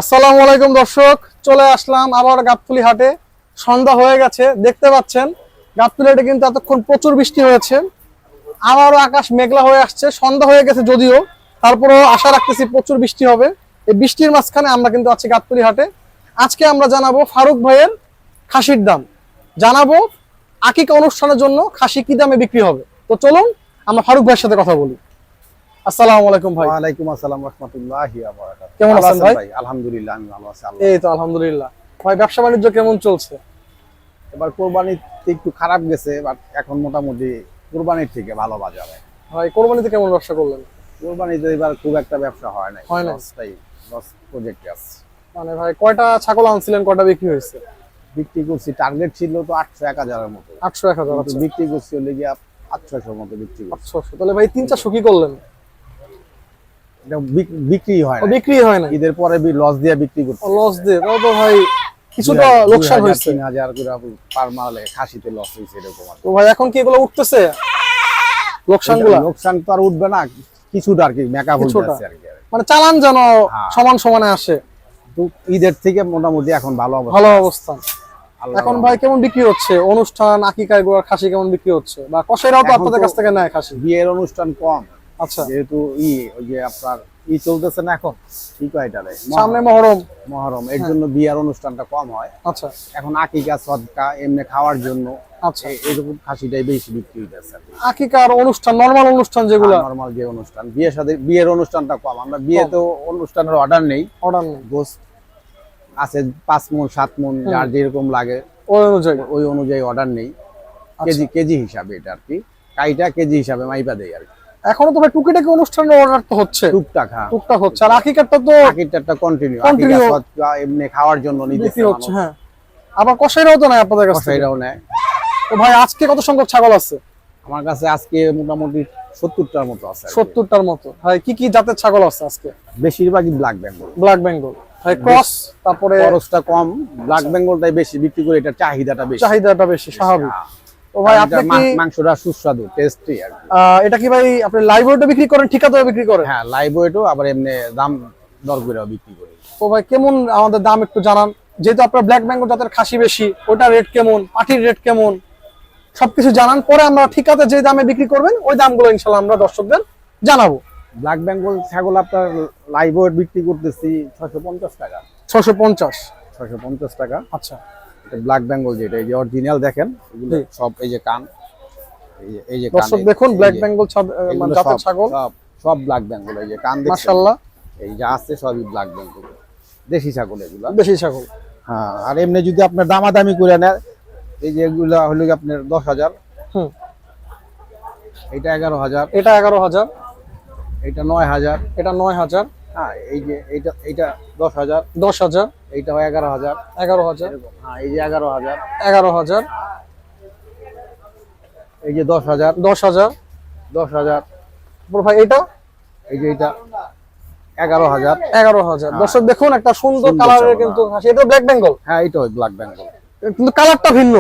আসসালামু আলাইকুম দর্শক, চলে আসলাম আবার গাবতলী হাটে। সন্ধ্যা হয়ে গেছে, দেখতে পাচ্ছেন গাবতলী হাটে কিন্তু এতক্ষণ প্রচুর বৃষ্টি হয়েছে। আবারও আকাশ মেঘলা হয়ে আসছে, সন্ধ্যা হয়ে গেছে যদিও, তারপরেও আশা রাখতেছি প্রচুর বৃষ্টি হবে। এই বৃষ্টির মাঝখানে আমরা কিন্তু আছি গাবতলী হাটে। আজকে আমরা জানাবো ফারুক ভাইয়ের খাসির দাম, জানাবো আকিকা অনুষ্ঠানের জন্য খাসি কি দামে বিক্রি হবে। তো চলুন আমরা ফারুক ভাইয়ের সাথে কথা বলি। আসসালামু আলাইকুম ভাই। ওয়ালাইকুম আসসালাম রাহমাতুল্লাহি ওয়া বারাকাতুহু। কেমন আছেন ভাই? আলহামদুলিল্লাহ, আমি ভালো আছি। এই তো আলহামদুলিল্লাহ। ভাই ব্যবসা বাণিজ্য কেমন চলছে? এবার কুরবানিতে একটু খারাপ গেছে, বাট এখন মোটামুটি কুরবানির থেকে ভালো বাজারে। ভাই কোরবানিতে কেমন ব্যবসা করলেন? কুরবানিতে এবার খুব একটা ব্যবসা হয় নাই, হয় না? লস প্রজেক্ট আছে। মানে ভাই কয়টা ছাগল আনছিলেন, কয়টা বিক্রি হয়েছে? বিক্রি করছি, টার্গেট ছিল তো 800-1000 এর মতো, 800-1000। কিন্তু বিক্রি করছি হলে গিয়ে 800-600 মতো বিক্রি করছি। 800। তাহলে ভাই 3-400 কি করলেন? এটা বিক্রি হয় না, বিক্রি হয় না, ঈদের পরে লস দিয়ে বিক্রি করছি। লস দিয়ে তাও তো ভাই কিছুটা লোকসান হয়েছে। 3000 করে পার মালে খাসিতে লস হয়েছে এরকম। তো ভাই এখন কি এগুলো উঠতেছে লোকসানগুলো? লোকসান তো আর উঠবে না, কিছুটা আর কি মেকআপ হচ্ছে আর কি, মানে চালান যেন সমান সমানে আসে। ঈদের থেকে মোটামুটি এখন ভালো অবস্থা। এখন ভাই কেমন বিক্রি হচ্ছে অনুষ্ঠান আকিকা এগুলোর খাসি কেমন বিক্রি হচ্ছে? বা কসাইরাও তো আপনাদের কাছ থেকে নেয় খাসি? বিয়ের অনুষ্ঠান কম। আচ্ছা, যেহেতু ওই যে আপনার চলতেছে না এখন, কি কয় এটারে, সামনে মহরম, এর জন্য বিয়ের অনুষ্ঠানটা কম হয়। আচ্ছা, এখন আকিকা সদকা এমনি খাওয়ার জন্য আচ্ছা, এরকম খাসিটাই বেশি বিক্রি হইতেছে। আকিকার অনুষ্ঠান, নরমাল অনুষ্ঠান যেগুলো, নরমাল যে অনুষ্ঠান, বিয়ের অনুষ্ঠানটা কম। আমরা বিয়েতেও অনুষ্ঠানের অর্ডার নেই, গোস্ত আছে 5 মণ 7 মণ, যার যেরকম লাগে ওই অনুযায়ী অর্ডার নেই। কেজি হিসাবে এটা আর কি, কাইটা কেজি হিসাবে মাইপা দেই আর কি। এখনো তো ভাই টুকিটাকি অনুষ্ঠানের অর্ডার তো হচ্ছে, টুকটাক হচ্ছে। আর আকিকাটা কন্টিনিউ এমনি খাওয়ার জন্য নিতেছে হচ্ছে। হ্যাঁ, আবার কসাইরাও তো নাই আপনাদের কাছে? কসাইরাও নেয়। তো ভাই আজকে কত সংখ্যক ছাগল আছে? আমার কাছে আজকে মোটামুটি 70টার মতো আছে। 70টার মতো। ভাই কি কি জাতের ছাগল আছে আজকে? বেশিরভাগই ব্ল্যাক বেঙ্গল। ভাই ক্রস, তারপরে খরচটা কম, ব্ল্যাক বেঙ্গলটাই বেশি বিক্রি করে, এটা চাহিদাটা বেশি, স্বাভাবিক। তো ভাই আপনি কি মাংসটা সুস্বাদু, টেস্টি আর কি। এটা কি ভাই আপনি লাইভ ওয়েটও বিক্রি করেন, ঠিকাদারও বিক্রি করেন? হ্যাঁ, লাইভ ওয়েটও, আবার এমনি দাম দর করেও বিক্রি করি। তো ভাই কেমন আমাদের দাম একটু জানান, যেহেতু আপনার ব্ল্যাক বেঙ্গল জাতের খাসি বেশি, ওটা রেট কেমন, পাটির রেট কেমন, সবকিছু জানান। পরে আমরা ঠিকাতে যে দামে বিক্রি করবেন ওই দামগুলো ইনশাআল্লাহ আমরা দর্শকদের জানাবো। ব্ল্যাক বেঙ্গল ছাগল আপনার লাইভ ওয়েট বিক্রি করতেছি 650 টাকা। 650 টাকা। আচ্ছা, ব্ল্যাক বেঙ্গল যেটা, এই যে অরিজিনাল দেখেন, এগুলো সব এই যে কান, এই যে দর্শক দেখুন ব্ল্যাক বেঙ্গল জাতের ছাগল, সব ব্ল্যাক বেঙ্গল। এই যে কান দেখছেন, মাশাআল্লাহ, এই যে আছে সবই ব্ল্যাক বেঙ্গল, দেশি ছাগল এগুলা, দেশি ছাগল। হ্যাঁ, আর এমনি যদি আপনার দামাদামি করে নেয়, এই যে এগুলা হলো আপনার 10,000, এটা 11,000, এটা 11,000, এটা 9,000, এটা 9,000, হ্যাঁ, এই যে এটা 10,000, এইটা 11,000, হ্যাঁ, এই যে 11,000, এই যে 10,000, 10,000। ভাই এটা, এই যে এটা 11,000। দর্শক দেখুন একটা সুন্দর কালারের কিন্তু এটা ব্ল্যাক বেঙ্গল। হ্যাঁ, এটা ব্ল্যাক বেঙ্গল, কিন্তু কালারটা ভিন্ন,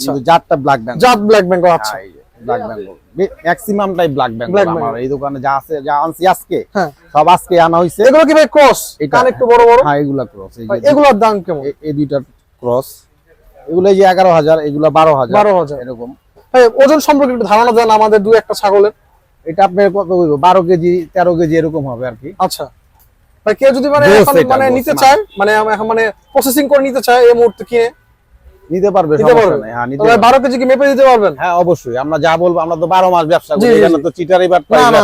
কিন্তু জাতটা ব্ল্যাক বেঙ্গল, ব্ল্যাক বেঙ্গল। আচ্ছা, এই যে ব্ল্যাক বেঙ্গল ম্যাক্সিমামটাই ব্ল্যাক বেঙ্গল। আমার এই দোকানে যা আছে, যা আনছি আজকে, সব আজকে আনা হইছে। এগুলো কি ভাই ক্রস? কান একটু বড় বড়। হ্যাঁ, এগুলা ক্রস। এই যে এগুলোর দাম কেমন? এই দুইটার ক্রস, এগুলো এই যে 11,000, এগুলো 12,000 এরকম। ভাই ওজন সম্পর্কে একটু ধারণা দেন আমাদের, দুই একটা ছাগলের। এটা আপনার কত হইব? 12 কেজি 13 কেজি এরকম হবে আর কি। আচ্ছা ভাই, কেউ যদি মানে নিতে চায়, মানে এখন মানে প্রসেসিং করে নিতে চায়, এই মুহূর্তে কিনে নিতে পারবে? হ্যাঁ, নিতে পারবে। 12 কেজি কি মেপে দিতে পারবেন? হ্যাঁ, অবশ্যই। আমরা যা বলবো, আমরা তো 12 মাস ব্যবসা করি, এখানে তো চিটারি বাট পাই না।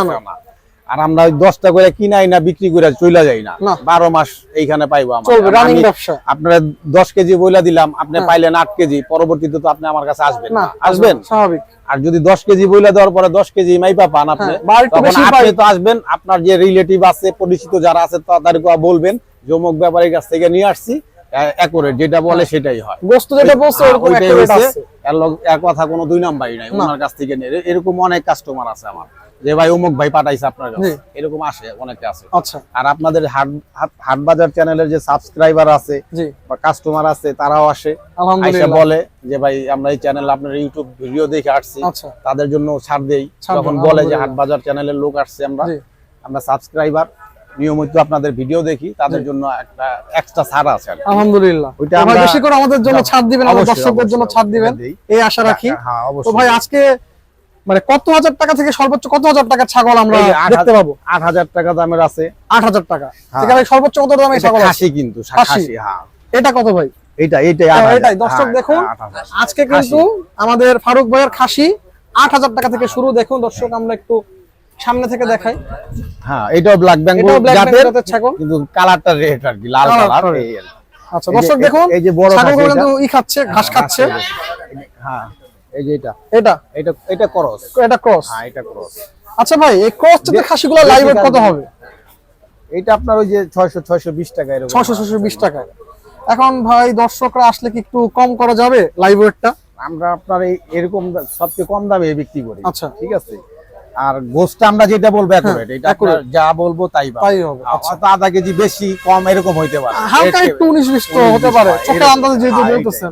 আর আমরা 10টা করে কিনাই না, বিক্রি করে চলে যাই না। 12 মাস এইখানে পাইবো আমরা, চলবে রানিং ব্যবসা। আপনারা 10 কেজি বইলা দিলাম, আপনি পাইলেন 8 কেজি, পরবর্তীতে তো আপনি আমার কাছে আসবেন না, আসবেন স্বাভাবিক। আর যদি 10 কেজি বইলা দেওয়ার পরে 10 কেজি মাইপা পান আপনি, তখন আপনি তো আসবেন, আপনার যে রিলেটিভ আছে, পরিচিত যারা আছে, তাদেরকে বলবেন যে অমুক ব্যাপারীর কাছ থেকে নিয়ে আসছি, একুরেট যেটা বলে সেটাই হয়, গোশত যেটা বলছে এরকম একুরেট আছে, এর কথা কোনো দুই নাম্বারই নাই। ওনার কাছ থেকে নিয়ে এরকম অনেক কাস্টমার আছে আমার, যে ভাই অমুক ভাই পাঠাইছে আপনার কাছে, এরকম আসে, অনেকে আছে। আচ্ছা, আর আপনাদের হাট বাজার চ্যানেলের যে সাবস্ক্রাইবার আছে বা কাস্টমার আছে, তারাও আসে, আইসা বলে যে ভাই আমরা এই চ্যানেল, আপনার ইউটিউব ভিডিও দেখে আসছি, তাদের জন্য ছাড় দেই। তখন বলে যে হাট বাজার চ্যানেলের লোক আসছে, আমরা সাবস্ক্রাইবার নিয়মিত আপনাদের ভিডিও দেখি তাদের জন্য একটা এক্সট্রা ছাড় আছে আর কি। আলহামদুলিল্লাহ। ওইটা তো ভাই আমরা- বেশি করে আমাদের জন্য ছাড় দিবেন, আমাদের অবশ্যই, দর্শকদের জন্য অবশ্যই, ছাড় দিবেন দিই। এই আশা রাখি। হ্যাঁ তো অবশ্যই। ভাই আজকে মানে কত হাজার টাকা থেকে সর্বোচ্চ কত হাজার টাকার ছাগল আমরা এই যে দেখতে পাবো? 8,000 টাকা দামের আছে। 8,000 টাকা হ্যাঁ। থেকে ভাই সর্বোচ্চ কত দামের এটা ছাগল আছে? খাসি কিন্তু খাসি। খাসি, হ্যাঁ। এটা কত ভাই? এইটাই এটাই দর্শক দেখুন, আজকে কিন্তু আমাদের ফারুক ভাইয়ের খাসি 8,000 টাকা থেকে শুরু। দেখুন দর্শক, আমরা একটু সামনে থেকে দেখাই। হ্যাঁ, এটাও ব্ল্যাক বেঙ্গল এটাও ব্ল্যাক জাতের, বেঙ্গল জাতের ছাগল, কিন্তু কালারটা রেড আর কি, লাল কালার কালার। red। এই আর কি। আচ্ছা এই যে- দর্শক দেখুন, এই যে বড় ছাগলগুলো খাসি কিন্তু খাচ্ছে, ঘাস খাচ্ছে। হ্যাঁ, এই যে এটা এটা এটা ক্রস। এটা ক্রস। হ্যাঁ, এটা ক্রস। আচ্ছা ভাই, এই ক্রস জাতের খাসিগুলো লাইভ ওয়েট কত হবে? এটা আপনার ওই যে 620 টাকা এরকম। 620 টাকা। এখন ভাই দর্শকরা আসলে কি একটু কম করা যাবে লাইভ ওয়েটটা? আমরা আপনার এরকম সবচেয়ে কম দামে বিক্রি করি। আচ্ছা। ঠিক আছে। আর গোশটা আমরা যেটা বলবো একুরেট, এটা আপনার accurate। যা বলবো তাই তাই হবে। আচ্ছা। হয়তো আধা কেজি বেশি কম এরকম হইতে পারে, হালকা একটু 19-20 তো হতে পারে, ছোট আন্দাজে যেহেতু বলতেছেন।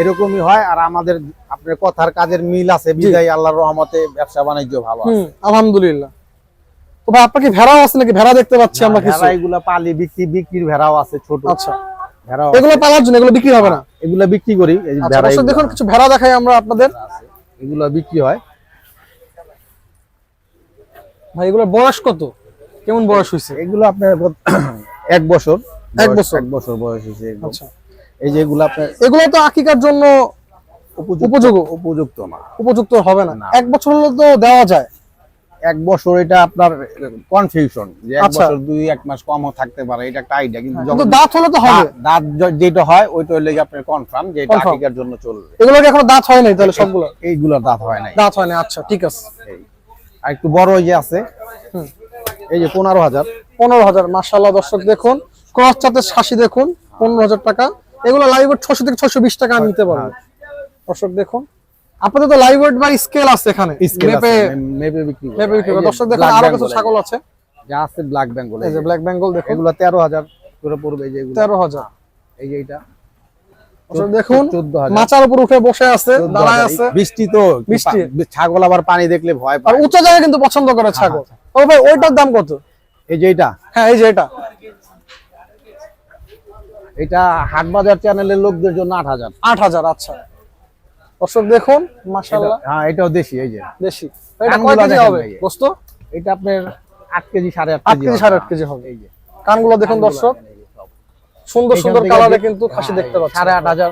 এরকমই হয়। আর আমাদের আপনার কথার কাজের মিল আছে বিদায় আল্লাহর রহমতে ব্যবসা বাণিজ্য ভালো আছে। আলহামদুলিল্লাহ। তো ভাই আপনার কি ভেড়াও আছে নাকি? ভেড়া দেখতে পাচ্ছি আমরা কিছু। ভেড়া এগুলা পালি বিক্রির ভেড়াও আছে ছোট। আচ্ছা, ভেড়াও এগুলো পালার জন্য, এগুলো বিক্রি হবে না? এগুলা বিক্রি করি। এই যে আচ্ছা ভেড়া দর্শক দেখুন, কিছু ভেড়া দেখাই আমরা আপনাদের। এগুলা বিক্রি হয়। ভাই এগুলোর বয়স কত, কেমন বয়স হয়েছে? এগুলো আপনার 1 বছর। এক বছর। 1 বছর বয়স হয়েছে একদম। আচ্ছা, এই যে এগুলো আপনার এগুলো তো আকিকার জন্য উপযুক্ত না। উপযুক্ত হবে না। না। 1 বছর হলে তো দেওয়া যায়। 1 বছর এটা আপনার কনফিউশন যে 1 আচ্ছা। বছর 2-1 মাস কমও থাকতে পারে, এটা একটা আইডিয়া। কিন্তু কিন্তু যখন দাঁত হলে তো হবে। দাঁত যেটা হয় ওইটা হলে আপনার কনফার্ম যে এটা Confirm। আকিকার জন্য চলবে। এগুলো কি এখনো দাঁত হয় নাই তাহলে সবগুলো? এইগুলোর দাঁত হয় নাই। দাঁত হয় না। আচ্ছা ঠিক আছে। এই। আর একটু বড় ওই যে আছে, হুম। এই যে 15,000। 15,000। মাশাআল্লাহ দর্শক দেখুন, ক্রস জাতের খাসি দেখুন, 15,000 টাকা। এগুলো লাইভ ওয়েট 600 থেকে 620 টাকা নিতে পারবে। দর্শক দেখুন, আপনাদের তো লাইভ ওয়েট বা স্কেল আছে এখানে, মেপে বিক্রি করে। মেপে বিক্রি করে। এই যে দর্শক দেখুন, black আরো bengal কিছু ছাগল আছে। যা আছে ব্ল্যাক বেঙ্গল। এই যে ব্ল্যাক বেঙ্গল দেখুন, এগুলো 13,000 করে পড়বে। এই যে এগুলো 13,000। এই যে এটা দর্শক দেখুন, 14,000। মাচার উপর উঠে বসে আছে, দাঁড়ায় আছে। বৃষ্টি তো বৃষ্টি। ছাগল আবার পানি দেখলে ভয় আর পায়। উঁচু জায়গা কিন্তু পছন্দ করে ছাগল। ও ভাই ওইটার দাম কত? এই যে এটা হ্যাঁ এই যে এটা এটা হাটবাজার চ্যানেলের লোকদের জন্য 8,000। 8,000। আচ্ছা দর্শক দেখুন, মাশাআল্লাহ হ্যাঁ, এটাও দেশি। এই যে দেশি। এটা কানগুলো কয় কেজি দেখেন হবে ভাই। গোস্ত? এটা আপনার 8 কেজি 8.5 8 কেজি কেজি 8.5 কেজি হবে। এই যে কানগুলো দেখুন দর্শক, সুন্দর এখান সুন্দর থেকে কালারে কিন্তু খাসি দেখতে পাচ্ছেন। 8,500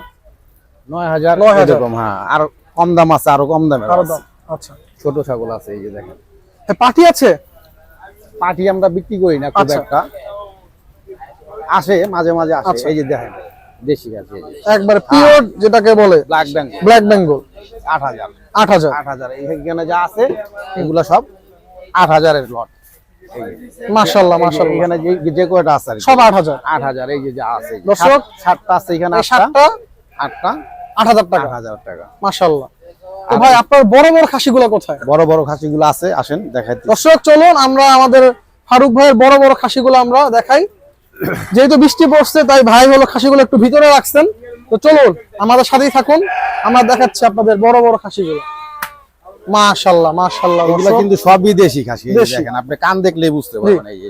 9,000 9,000 এরকম। হ্যাঁ, আর কম দাম আছে, আরো কম দামে আরো দাম। আচ্ছা, ছোট ছাগল আছে। এই যে দেখেন পাটি আছে? পাটি আমরা বিক্রি করি না খুব আচ্ছা। একটা, আসে মাঝে মাঝে আসে। আচ্ছা। এই যে দেখেন দেশি আছে, এই যে একবারে পিওর যেটাকে বলে ব্ল্যাক বেঙ্গল। ব্ল্যাক বেঙ্গল। 8,000। 8,000। 8,000 এখানে যা আছে এগুলো সব 8,000 এর লট। মাশাআল্লাহ মাশাআল্লাহ, এখানে যে কয়টা আছে আর কি, সব 8,000। 8,000। এই যে যা আছে দর্শক, 7টা আছে এখানে, এই 7টা 8টা 8,000 টাকা। 8,000 টাকা। মাশাআল্লাহ। তো ভাই আপনার বড় বড় খাসিগুলো কোথায়? বড় বড় খাসিগুলো আছে, আসেন দেখাইতে। দর্শক চলুন আমরা আমাদের ফারুক ভাইয়ের বড় বড় খাসিগুলো আমরা দেখাই। যেহেতু বৃষ্টি পড়ছে তাই ভাই হলো খাসিগুলো একটু ভিতরে রাখছেন। তো চলুন আমাদের সাথেই থাকুন, আমরা দেখাচ্ছি আপনাদের বড় বড় খাসিগুলো। মাশাআল্লাহ মাশাআল্লাহ। এগুলো কিন্তু সবই দেশি খাসি। এই যে দেশি। দেখেন, আপনি কান দেখলেই বুঝতে পারবেন। এই যে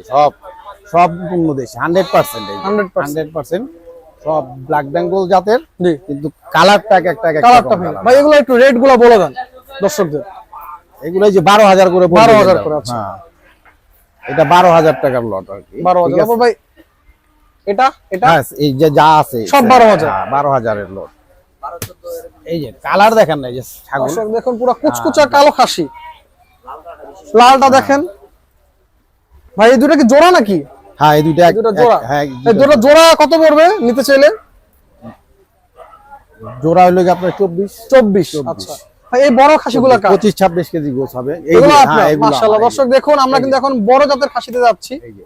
সব পূর্ণ দেশি 100%। এই যে 100% 100% সব ব্ল্যাক বেঙ্গল জাতের, জি। কিন্তু কালারটা এক একটা কালারটা ভাই এগুলো একটু রেট গুলো বলে দেন দর্শকদের। এগুলো এই যে 12,000 করে পড়বে। 12,000 করে। আচ্ছা, হ্যাঁ, এটা 12,000 টাকার লট আর কি। 12,000। তারপর ভাই এটা এটা হ্যাঁ, এই যে যা আছে সব 12,000। 12,000 এর লট। এই যে কালার দেখেন না, এই যে ছাগল দর্শক দেখুন, পুরো কুচকুচা কালো খাসি। লালটা দেখেন ভাই, এই দুটো কি জোড়া নাকি? হ্যাঁ, এই দুইটা এই দুটো জোড়া। হ্যাঁ, এই দুটো জোড়া কত পড়বে নিতে চাইলে? জোড়া হলো কি আপনার 24। 24। আচ্ছা ভাই এই বড় খাসিগুলো কার? 25-26 কেজি গোছ হবে এগুলো হ্যাঁ, আপনার? এগুলো মাশাআল্লাহ। আমার। দর্শক দেখুন, আমরা কিন্তু এখন বড় জাতের খাসিতে যাচ্ছি। এই যে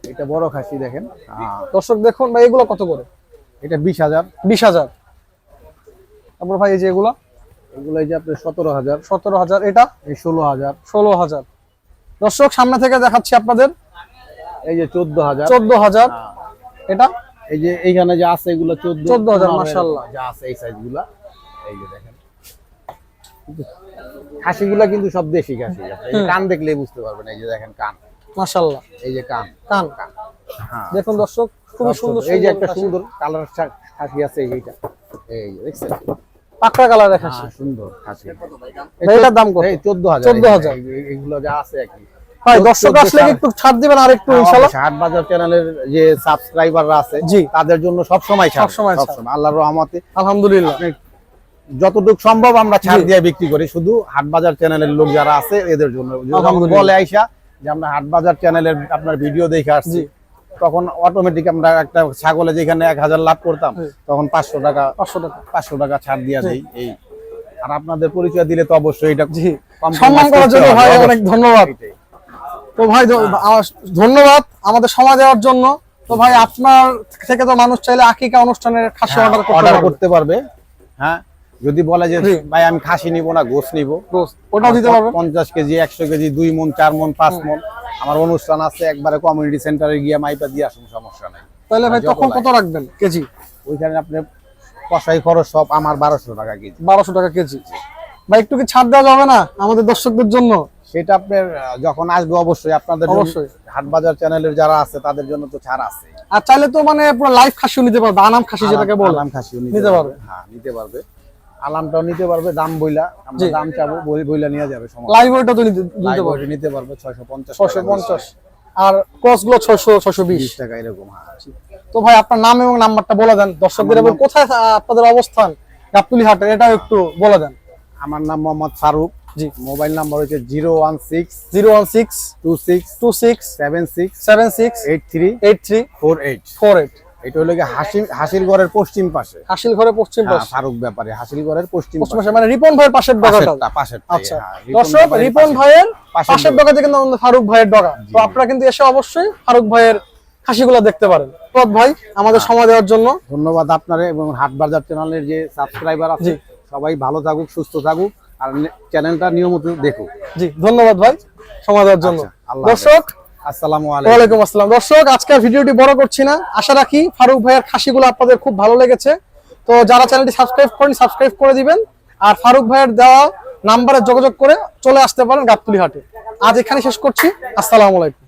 এটা বড় খাসি দেখেন। হ্যাঁ, দর্শক দেখুন ভাই এগুলো কত করে? এটা 20,000। 20,000। তারপর ভাই এই যে এগুলো এগুলো এই যে আপনার 17,000। 17,000। এটা এই 16,000। 16,000। দর্শক সামনে থেকে দেখাচ্ছি আপনাদের। এই যে 14,000। 14,000। এটা এই যে এইখানে যা আছে এগুলো 14,000 মাশাআল্লাহ। যা আছে এই সাইজগুলা। এই যে দেখেন খাসিগুলা কিন্তু সব দেশি খাসি। এই যে কান দেখলেই বুঝতে পারবেন। এই যে দেখেন কান মাশাআল্লাহ। এই যে কান, কান হ্যাঁ দেখুন দর্শক, খুবই সুন্দর। এই যে একটা সুন্দর কালার খাসি আছে এইটা, এই যে দেখছেন পাকড়া কালার দেখা হ্যাঁ, সুন্দর খাসি। এটার দাম কত? এই 14000 14,000 এগুলো যা আছে আর কি। ভাই দর্শক আসলে কি একটু ছাড় দিবেন আর একটু ইনশাআল্লাহ? হাট বাজার চ্যানেলের যে সাবস্ক্রাইবাররা আছে জি। তাদের জন্য সব সময় ছাড়, সবসময় ছাড়। সবসময় আল্লাহর রহমতে আলহামদুলিল্লাহ। আপনি যতটুকু সম্ভব আমরা ছাড় দিয়ে বিক্রি করি, শুধু হাট বাজার চ্যানেলের লোক যারা আছে এদের জন্য। আলহামদুলিল্লাহ। বলে আইসা যে আমরা হাট বাজার চ্যানেলের আপনার ভিডিও দেখে আসছি, জি। তখন অটোমেটিক আমরা একটা ছাগলে যেখানে 1000 লাভ করতাম জি। তখন 500 টাকা 500 টাকা ছাড় দিয়া দেই। এই আর আপনাদের পরিচয় দিলে তো অবশ্যই এটা জি compromise সম্মান করার করতে জন্য হবে, ভাই অবশ্যই। অনেক ধন্যবাদ। এটাই। তো ভাই ধন্যবাদ আমাদের সময় দেওয়ার জন্য। তো ভাই আপনার থেকে তো মানুষ চাইলে আকিকা অনুষ্ঠানের খাসি হ্যাঁ, অর্ডার অর্ডার করতে করতে পারবে। হ্যাঁ, যদি বলে যে জি। ভাই আমি খাসি নিব না, গোশ নিব, ওটাও দিতে পারবেন। 50 কেজি 100 কেজি 2 মণ 4 মণ 5 মণ আমার অনুষ্ঠান আছে, একবারে কমিউনিটি সেন্টারে গিয়ে মাইপা দিয়ে আসুন, সমস্যা নাই। তাহলে ভাই যত তখন লাগে। কত রাখবেন কেজি? ওইখানে আপনি কষাই খরচ সব আমার 1200 টাকা কেজি। 1200 টাকা কেজি। ভাই একটু কি ছাড় দেওয়া যাবে না আমাদের দর্শকদের জন্য? সেটা আপনার যখন আসবে অবশ্যই আপনাদের জন্য, অবশ্যই। হাট বাজার চ্যানেলের যারা আছে তাদের জন্য তো ছাড় আছে। আর চাইলে তো মানে পুরো লাইভ খাসিও নিতে পারবে, আনাম খাসি যেটাকে বলে। আলাম খাসিও নিতে নিতে পারবে। পারবে, হ্যাঁ নিতে পারবে। আলামটাও নিতে পারবে, দাম বইলা আমরা জি। দাম চাবো, বইলা নিয়ে যাবে, সমস্যা লাইভ ওইটা তো নিতে লাইভ পারবে। ওয়েট নিতে পারবে 650 650 আর ক্রস গুলো 620। টাকা এরকম। হ্যাঁ, তো ভাই আপনার নাম এবং নাম্বারটা বলে দেন দর্শকদের, এবং কোথায় আপনাদের অবস্থান গাবতলী হাটে এটাও একটু বলে দেন। আমার নাম মোহাম্মদ ফারুক। জি। মোবাইল নাম্বার হচ্ছে 016 016 26 26 76 76 83 83 48। 48। এটা হলো হাসিলগড়ের পশ্চিম পাশে। হাসিল ঘরে পশ্চিম হ্যাঁ, পাশে। ফারুক ব্যাপারে হাসিলগড়ের পশ্চিম পশ্চিম পাশে, পাশে মানে রিপন ভাইয়ের পাশের ডগাটা। পাশের আচ্ছা দর্শক, রিপন ভাইয়ের পাশের ডগাতে কিন্তু আমাদের ফারুক ভাইয়ের ডগা। তো আপনারা কিন্তু এসে অবশ্যই ফারুক ভাইয়ের খাসিগুলো দেখতে পারেন। পদ ভাই আমাদের সময় দেওয়ার জন্য ধন্যবাদ আপনারে, এবং হাট বাজার চ্যানেলের যে সাবস্ক্রাইবার আছে জি। সবাই ভালো থাকুক, সুস্থ থাকুক, আর চ্যানেলটা নিয়মিত দেখুক। জি ধন্যবাদ ভাই সময় দেওয়ার জন্য। আচ্ছা, আল্লাহ দর্শক আসসালামু আলাইকুম। ওয়ালাইকুম আসসালাম। দর্শক আজকের ভিডিওটি বড় করছি না, আশা রাখি ফারুক ভাইয়ের খাসিগুলো আপনাদের খুব ভালো লেগেছে। তো যারা চ্যানেলটি সাবস্ক্রাইব করেন সাবস্ক্রাইব করে দিবেন, আর ফারুক ভাইয়ের দেওয়া নাম্বারে যোগাযোগ করে চলে আসতে পারেন গাবতলী হাটে। আজ এখানে শেষ করছি, আসসালামু আলাইকুম।